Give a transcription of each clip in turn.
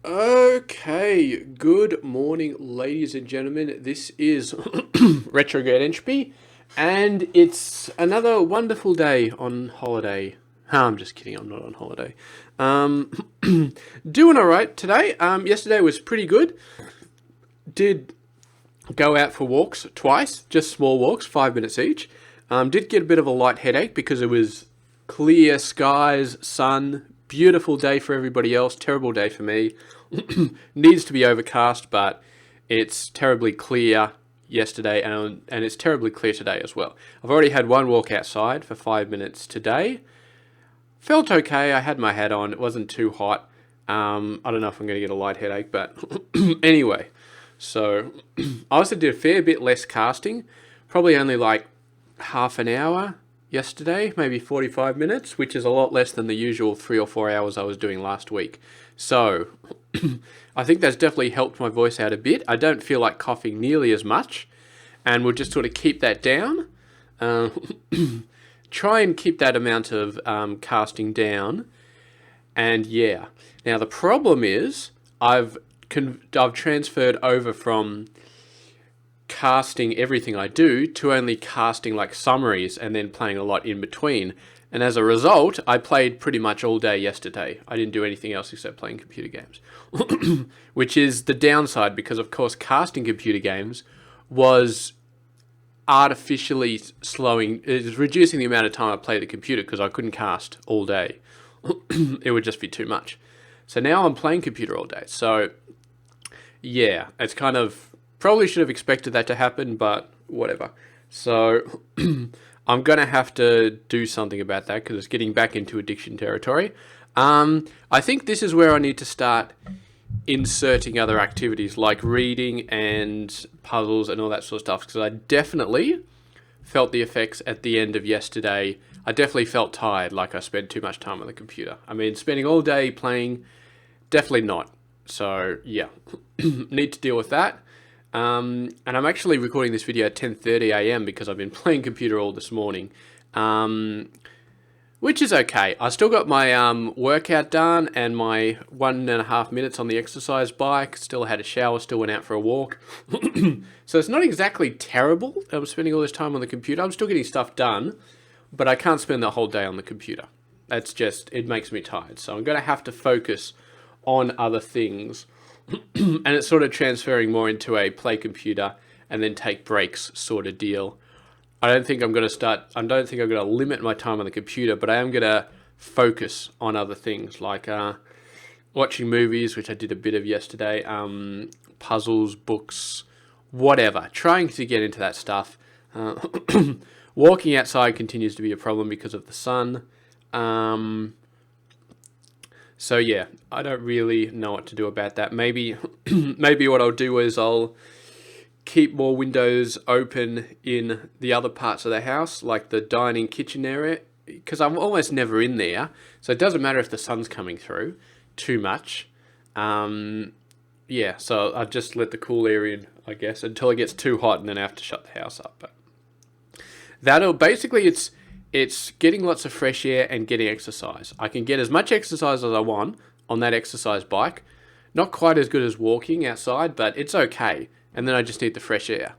Okay, good morning, ladies and gentlemen. This is Retrograde Entropy, and it's another wonderful day on holiday. I'm just kidding, I'm not on holiday. Um, Doing alright today. Yesterday was pretty good. Did go out for walks twice, just small walks, 5 minutes each. Did get a bit of a light headache because it was clear skies, sun, beautiful day for everybody else, terrible day for me. Needs to be overcast, but it's terribly clear yesterday and it's terribly clear today as well. I've already had one walk outside for 5 minutes today. Felt okay. I had my hat on. It wasn't too hot. I don't know if I'm going to get a light headache, but anyway. So I also did a fair bit less casting. Probably only like half an hour yesterday, maybe 45 minutes, which is a lot less than the usual 3 or 4 hours I was doing last week. So I think that's definitely helped my voice out a bit. I don't feel like coughing nearly as much, and we'll just sort of keep that down. Uh, Try and keep that amount of casting down. And yeah, now the problem is I've transferred over from casting everything I do to only casting like summaries and then playing a lot in between. And as a result, I played pretty much all day yesterday. I didn't do anything else except playing computer games, which is the downside because, of course, casting computer games was artificially slowing, it was reducing the amount of time I played the computer because I couldn't cast all day. It would just be too much. So now I'm playing computer all day. So yeah, it's kind of probably should have expected that to happen, but whatever. So I'm gonna have to do something about that because it's getting back into addiction territory. I think this is where I need to start inserting other activities like reading and puzzles and all that sort of stuff because I definitely felt the effects at the end of yesterday. I definitely felt tired, like I spent too much time on the computer. I mean, spending all day playing, definitely not. So yeah, need to deal with that. And I'm actually recording this video at 10:30 a.m. because I've been playing computer all this morning, which is okay. I still got my workout done and my 1.5 minutes on the exercise bike. Still had a shower, still went out for a walk. So it's not exactly terrible. I'm spending all this time on the computer. I'm still getting stuff done, but I can't spend the whole day on the computer. That's just, it makes me tired. So I'm going to have to focus on other things. And it's sort of transferring more into a play computer and then take breaks sort of deal. I don't think I'm going to limit my time on the computer, but I am going to focus on other things like watching movies, which I did a bit of yesterday, puzzles, books, whatever. Trying to get into that stuff. Walking outside continues to be a problem because of the sun. So yeah, I don't really know what to do about that. Maybe what I'll do is I'll keep more windows open in the other parts of the house, like the dining kitchen area, because I'm almost never in there. So it doesn't matter if the sun's coming through too much. Yeah, so I'll just let the cool air in, I guess, until it gets too hot and then I have to shut the house up. But that'll basically, it's getting lots of fresh air and getting exercise. I can get as much exercise as I want on that exercise bike. Not quite as good as walking outside, but it's okay. And then I just need the fresh air.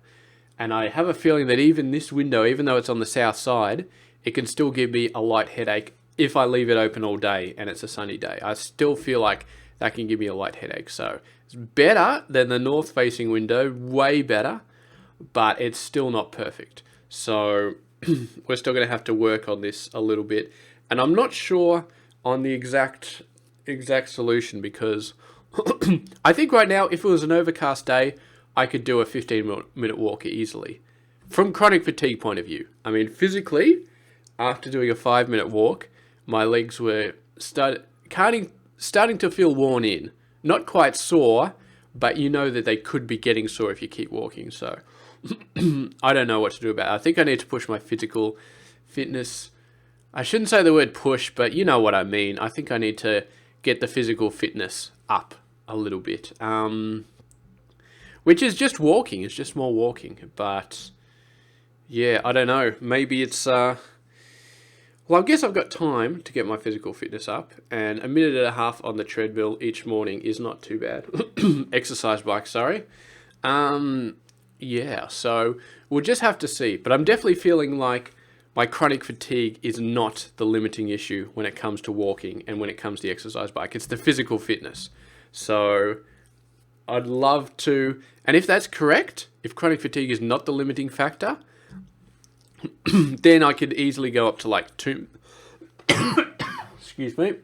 And I have a feeling that even this window, even though it's on the south side, it can still give me a light headache if I leave it open all day and it's a sunny day. I still feel like that can give me a light headache. So it's better than the north facing window, way better, but it's still not perfect. So we're still going to have to work on this a little bit. And I'm not sure on the exact solution because I think right now, if it was an overcast day, I could do a 15-minute walk easily. From chronic fatigue point of view. I mean, physically, after doing a 5-minute walk, my legs were starting to feel worn in. Not quite sore, but you know that they could be getting sore if you keep walking. So I don't know what to do about it. I think I need to push my physical fitness. I shouldn't say the word push, but you know what I mean. I think I need to get the physical fitness up a little bit. Which is just walking. It's just more walking. But yeah, I don't know. Maybe it's Well, I guess I've got time to get my physical fitness up, and a minute and a half on the treadmill each morning is not too bad. Exercise bike, sorry. Um, yeah, so we'll just have to see. But I'm definitely feeling like my chronic fatigue is not the limiting issue when it comes to walking and when it comes to the exercise bike. It's the physical fitness. So I'd love to, and if that's correct, if chronic fatigue is not the limiting factor, then I could easily go up to like 2, excuse me,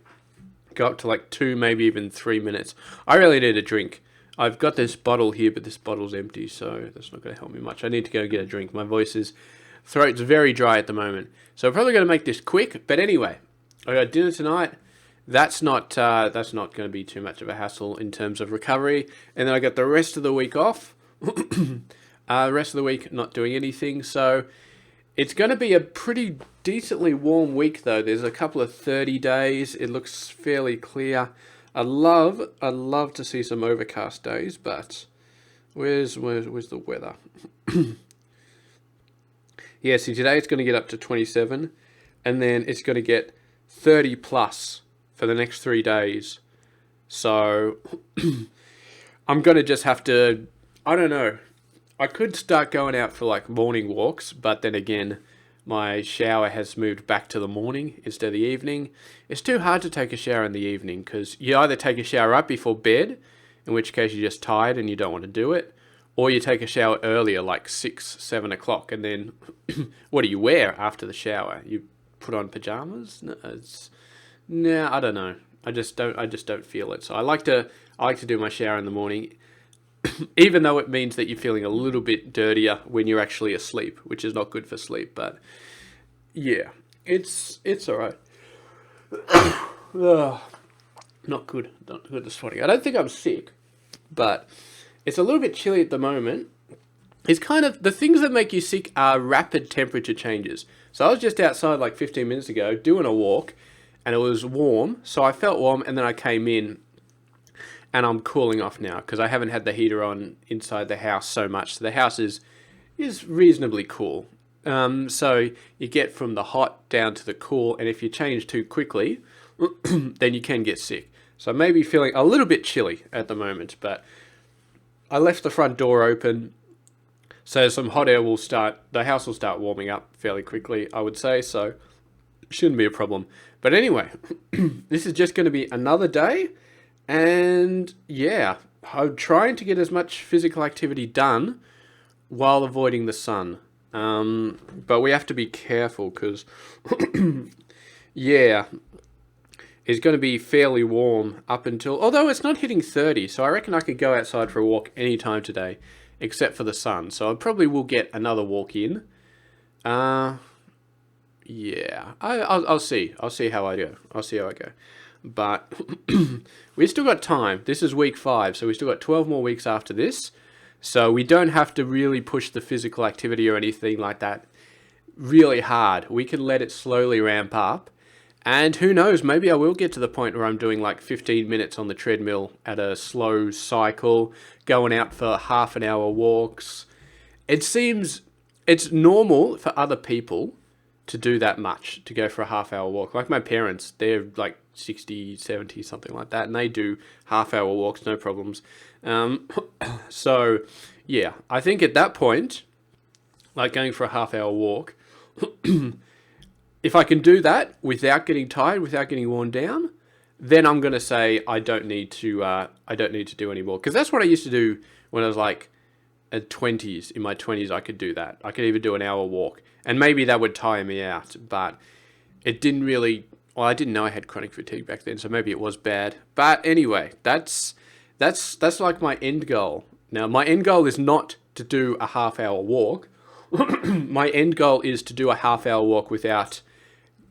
go up to like 2, maybe even 3 minutes. I really need a drink. I've got this bottle here, but this bottle's empty, so that's not going to help me much. I need to go get a drink. My throat's very dry at the moment. So I'm probably going to make this quick, but anyway, I got dinner tonight. That's not going to be too much of a hassle in terms of recovery. And then I got the rest of the week off. The rest of the week not doing anything, so it's going to be a pretty decently warm week, though. There's a couple of 30 days. It looks fairly clear. I'd love to see some overcast days, but where's the weather? Yeah, see, today it's going to get up to 27, and then it's going to get 30 plus for the next 3 days. So I'm going to just have to, I don't know. I could start going out for like morning walks, but then again, my shower has moved back to the morning instead of the evening. It's too hard to take a shower in the evening because you either take a shower right before bed, in which case you're just tired and you don't want to do it, or you take a shower earlier, like 6, 7 o'clock, and then what do you wear after the shower? You put on pajamas? No, I don't know. I just don't feel it. So I like to do my shower in the morning. Even though it means that you're feeling a little bit dirtier when you're actually asleep, which is not good for sleep. But yeah, it's all right. Not good this morning. I don't think I'm sick, but it's a little bit chilly at the moment. It's kind of, the things that make you sick are rapid temperature changes. So I was just outside like 15 minutes ago doing a walk, and it was warm. So I felt warm, and then I came in, and I'm cooling off now because I haven't had the heater on inside the house so much. So the house is reasonably cool. So you get from the hot down to the cool, and if you change too quickly, then you can get sick. So I may be feeling a little bit chilly at the moment, but I left the front door open, so some hot air the house will start warming up fairly quickly, I would say, so shouldn't be a problem. But anyway, this is just going to be another day. And yeah, I'm trying to get as much physical activity done while avoiding the sun. But we have to be careful because, yeah, it's going to be fairly warm up until, although it's not hitting 30. So I reckon I could go outside for a walk anytime today, except for the sun. So I probably will get another walk in. Yeah, I'll see. I'll see how I go. But we've still got time. This is week 5, so we've still got 12 more weeks after this. So we don't have to really push the physical activity or anything like that really hard. We can let it slowly ramp up. And who knows, maybe I will get to the point where I'm doing like 15 minutes on the treadmill at a slow cycle, going out for half an hour walks. It seems it's normal for other people to do that much, to go for a half-hour walk. Like my parents, they're like 60, 70, something like that, and they do half-hour walks, no problems. So, yeah, I think at that point, like going for a half-hour walk, if I can do that without getting tired, without getting worn down, then I'm going to say I don't need to do any more. Because that's what I used to do when I was like at 20s. In my 20s, I could do that. I could even do an hour walk. And maybe that would tire me out, but it didn't really, well, I didn't know I had chronic fatigue back then, so maybe it was bad. But anyway, that's like my end goal. Now, my end goal is not to do a half-hour walk. My end goal is to do a half-hour walk without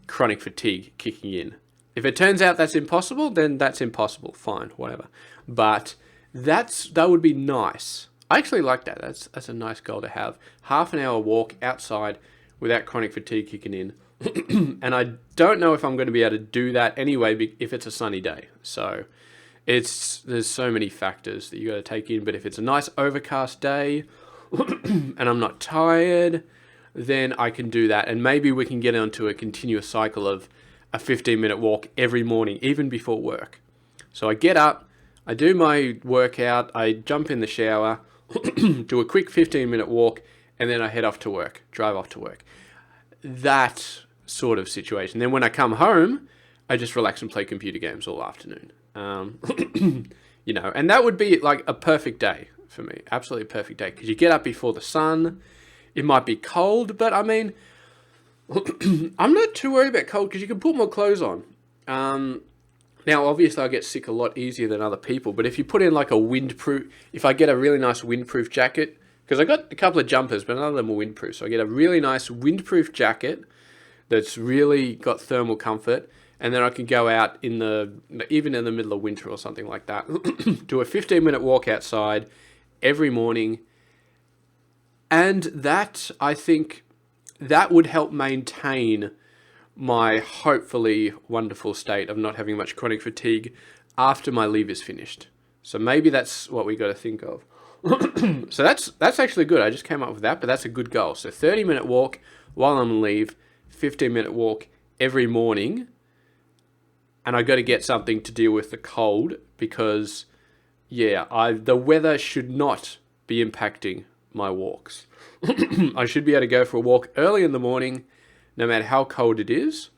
chronic fatigue kicking in. If it turns out that's impossible, then that's impossible. Fine, whatever. But that would be nice. I actually like that. That's a nice goal to have. Half an hour walk outside without chronic fatigue kicking in. And I don't know if I'm going to be able to do that anyway if it's a sunny day. So there's so many factors that you got to take in. But if it's a nice overcast day and I'm not tired, then I can do that. And maybe we can get onto a continuous cycle of a 15-minute walk every morning, even before work. So I get up, I do my workout, I jump in the shower, do a quick 15-minute walk, and then I head off to work, drive off to work. That sort of situation. Then when I come home, I just relax and play computer games all afternoon. And that would be like a perfect day for me. Absolutely perfect day. Because you get up before the sun. It might be cold, but I mean, I'm not too worried about cold because you can put more clothes on. Now, obviously, I get sick a lot easier than other people. But if you put in like a windproof, if I get a really nice windproof jacket, because I got a couple of jumpers, but none of them are windproof. So I get a really nice windproof jacket that's really got thermal comfort. And then I can go out even in the middle of winter or something like that, do a 15-minute walk outside every morning. And that, I think, that would help maintain my hopefully wonderful state of not having much chronic fatigue after my leave is finished. So maybe that's what we got to think of. So that's actually good. I just came up with that, but that's a good goal. So 30-minute walk while I'm on leave, 15-minute walk every morning. And I got to get something to deal with the cold because, the weather should not be impacting my walks. I should be able to go for a walk early in the morning, no matter how cold it is,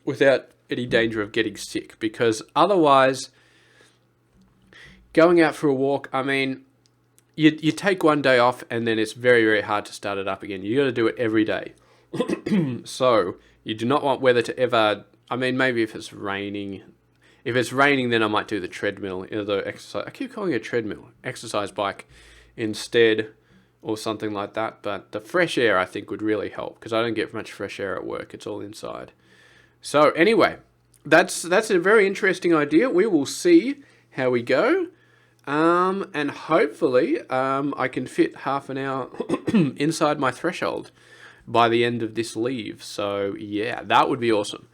without any danger of getting sick. Because otherwise, going out for a walk, I mean, you take one day off and then it's very, very hard to start it up again. You got to do it every day. So you do not want weather to ever... I mean, maybe if it's raining. If it's raining, then I might do the treadmill, the exercise. I keep calling it a treadmill, exercise bike instead, or something like that. But the fresh air, I think, would really help because I don't get much fresh air at work. It's all inside. So anyway, that's a very interesting idea. We will see how we go, and hopefully, I can fit half an hour inside my threshold by the end of this leave. So yeah, that would be awesome.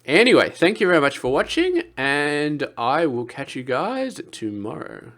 Anyway, thank you very much for watching, and I will catch you guys tomorrow.